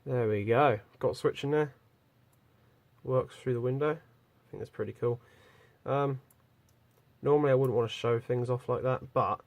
There we go. Got a switch in there. Works through the window. I think that's pretty cool. Normally I wouldn't want to show things off like that, but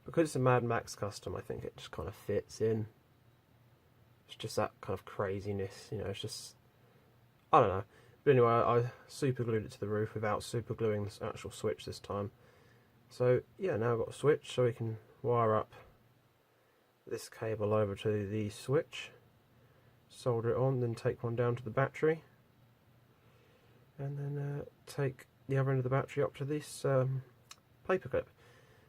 because it's a Mad Max custom, I think it just kind of fits in. It's just that kind of craziness, you know, it's just, I don't know. But anyway, I super glued it to the roof without super gluing this actual switch this time. So yeah, now I've got a switch, so we can wire up this cable over to the switch, solder it on, then take one down to the battery, and then take the other end of the battery up to this paper clip.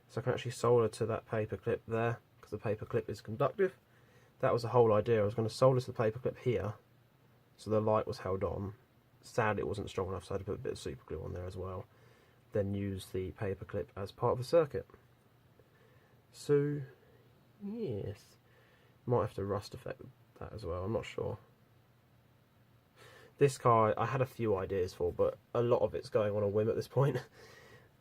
So I can actually solder to that paper clip there, because the paper clip is conductive. That was the whole idea. I was going to solder to the paper clip here, so the light was held on. Sadly it wasn't strong enough, so I had to put a bit of super glue on there as well. Then use the paper clip as part of the circuit. So, yes. Might have to rust effect that as well, I'm not sure. This car, I had a few ideas for, but a lot of it's going on a whim at this point.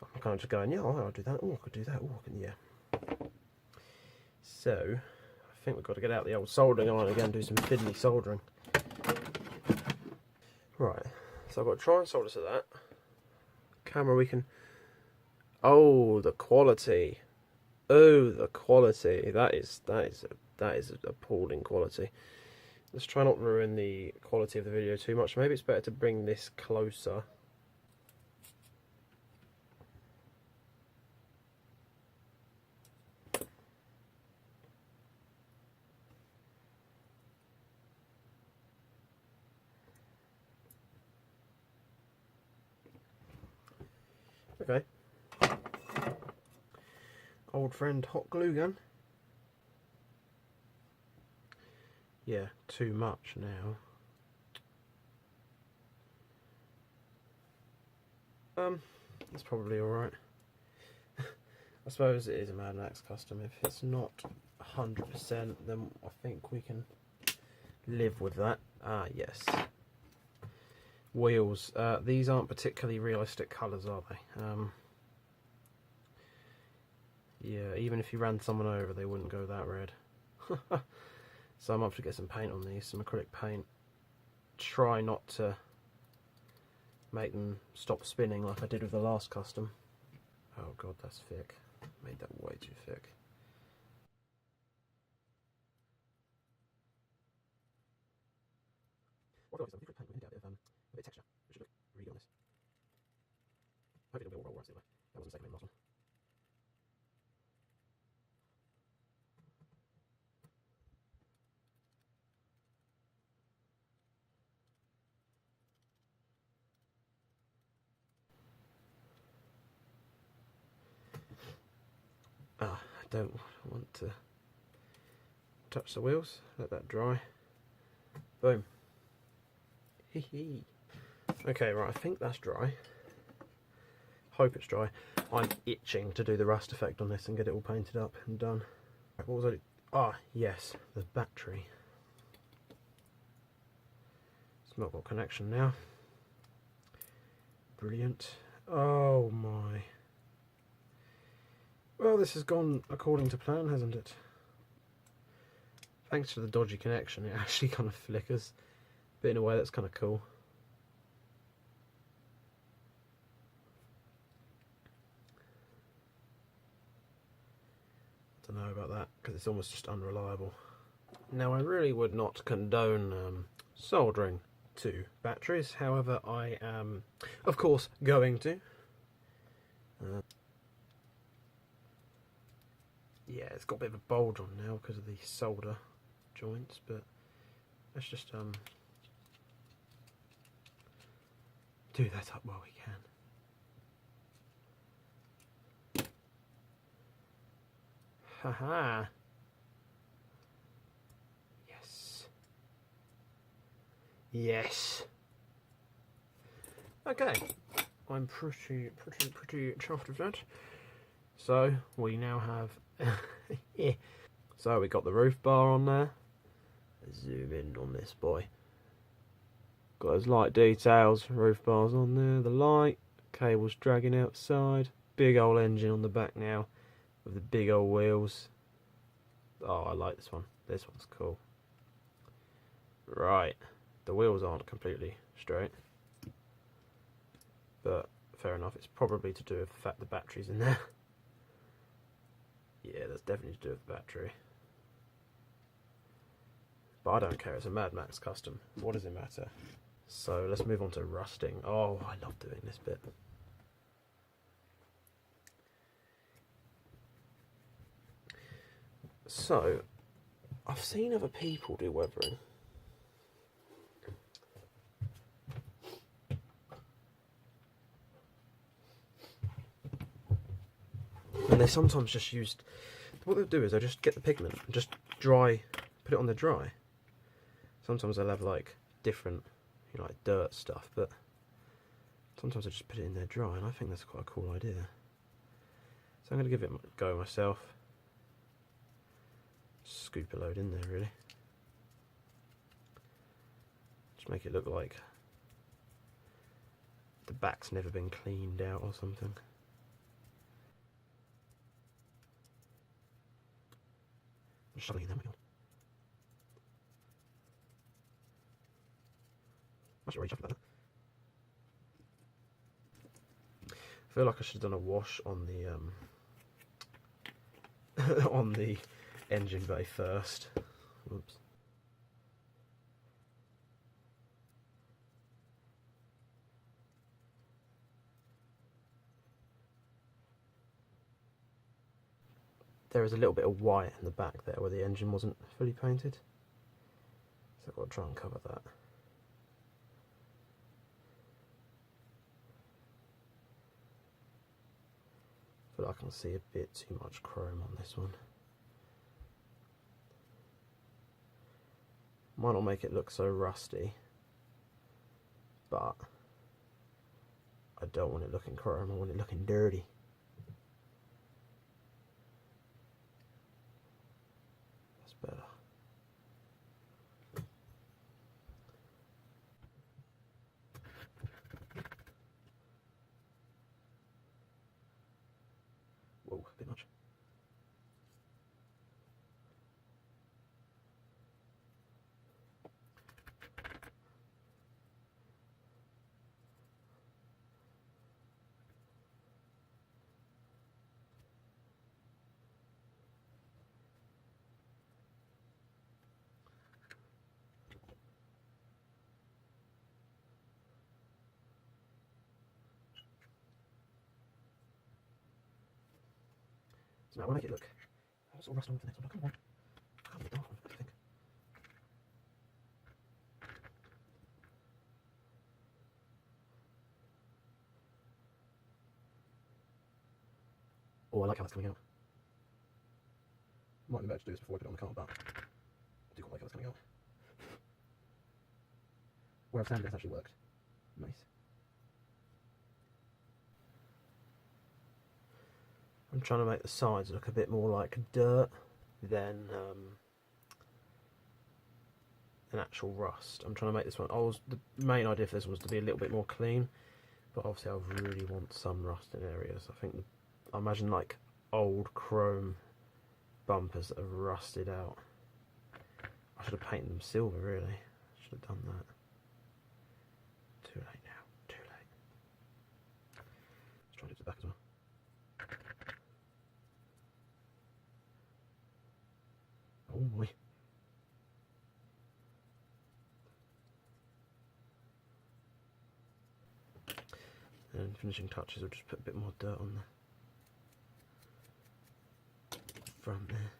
I'm kind of just going, yeah, I'll do that, oh, I could do that, oh, I can, yeah. So, I think we've got to get out the old soldering iron again, do some fiddly soldering. Right, so I've got to try and solder to that. Camera we can... Oh, the quality. Oh, the quality. That is appalling quality. Let's try not to ruin the quality of the video too much. Maybe it's better to bring this closer. Okay. Old friend hot glue gun. Yeah, too much now. It's probably alright. I suppose it is a Mad Max custom. If it's not 100%, then I think we can live with that. Ah, yes. Wheels. These aren't particularly realistic colours, are they? Yeah, even if you ran someone over, they wouldn't go that red. So I'm up to get some paint on these, some acrylic paint. Try not to make them stop spinning like I did with the last custom. Oh god, that's thick. Made that way too thick. What I've got is some acrylic paint with a bit of texture, which should look really good on this. Hopefully it'll be all right the way. That wasn't the same in the last one. I don't want to touch the wheels, let that dry. Boom. Hee. Okay, right, I think that's dry. Hope it's dry. I'm itching to do the rust effect on this and get it all painted up and done. Right, what was I doing? Ah, yes, the battery. It's not got connection now. Brilliant. Oh my. Well, this has gone according to plan, hasn't it? Thanks to the dodgy connection, it actually kind of flickers. But in a way that's kind of cool. Don't know about that, because it's almost just unreliable. Now, I really would not condone soldering to batteries. However, I am, of course, going to. Yeah, it's got a bit of a bulge on now because of the solder joints, but let's just do that up while we can. Haha. Yes. Yes. Okay. I'm pretty chuffed with that. So we now have yeah. So we got the roof bar on there. Zoom in on this boy. Got those light details, roof bars on there, the light, cables dragging outside, big old engine on the back now with the big old wheels. Oh, I like this one. This one's cool. Right, the wheels aren't completely straight, but fair enough, it's probably to do with the fact the battery's in there. Yeah, that's definitely to do with the battery. But I don't care, it's a Mad Max custom. What does it matter? So let's move on to rusting. Oh, I love doing this bit. So, I've seen other people do weathering. And they sometimes just used, what they'll do is they'll just get the pigment and just dry, put it on the dry. Sometimes they'll have like different, you know, like dirt stuff, but sometimes I just put it in there dry, and I think that's quite a cool idea. So I'm going to give it a go myself. Scoop a load in there, really. Just make it look like the back's never been cleaned out or something. I'm shoveling in there, my god. I should already shuffle that. I feel like I should have done a wash on the on the engine bay first. Whoops. There is a little bit of white in the back there where the engine wasn't fully painted, so I've got to try and cover that. I feel like I can see a bit too much chrome on this one. Might not make it look so rusty, but I don't want it looking chrome, I want it looking dirty. That's better. Whoa, a bit much. So now I want to make it look sort of rust on with the next one. Come on. Can't be a dark one, what do you think? Oh, I like how that's coming out. Might be better to do this before I put it on the car, but I do quite like how that's coming out. Where I've sanded, it's actually worked. Nice. I'm trying to make the sides look a bit more like dirt than an actual rust. I'm trying to make this one. The main idea for this was to be a little bit more clean, but obviously I really want some rust in areas. I imagine like old chrome bumpers that have rusted out. I should have painted them silver, really. I should have done that. Too late now. Too late. Let's try to do the back as well. Oh boy. And finishing touches, we'll just put a bit more dirt on the front there.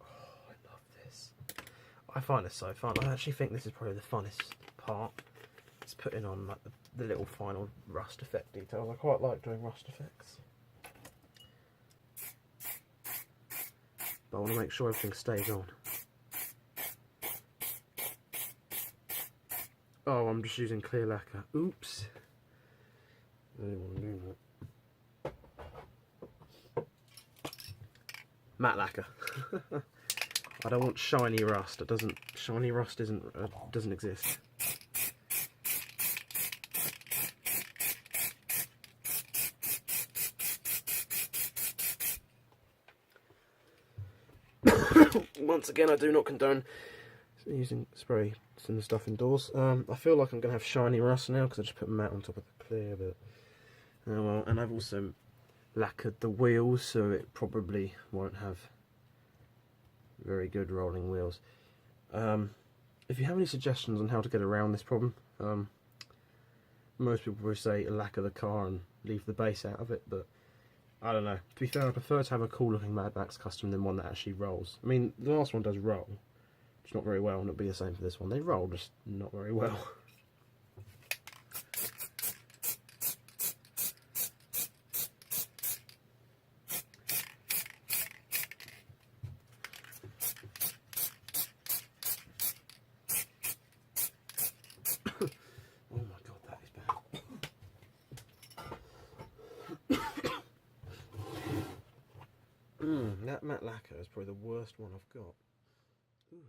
Oh, I love this. I find this so fun. I actually think this is probably the funnest part. It's putting on like the little final rust effect details. I quite like doing rust effects. But I want to make sure everything stays on. Oh, I'm just using clear lacquer. Oops. I didn't want to do that. Matte lacquer. I don't want shiny rust. Shiny rust doesn't exist. Once again, I do not condone using spray some stuff indoors. I feel like I'm going to have shiny rust now because I just put matte on top of the clear, but oh well. And I've also lacquered the wheels, so it probably won't have very good rolling wheels. If you have any suggestions on how to get around this problem, most people will say lacquer the car and leave the base out of it, but I don't know. To be fair, I prefer to have a cool looking Mad Max Custom than one that actually rolls. I mean, the last one does roll, just not very well, and it'll be the same for this one. They roll, just not very well. Oh my god, that is bad. That matte lacquer is probably the worst one I've got. Ooh.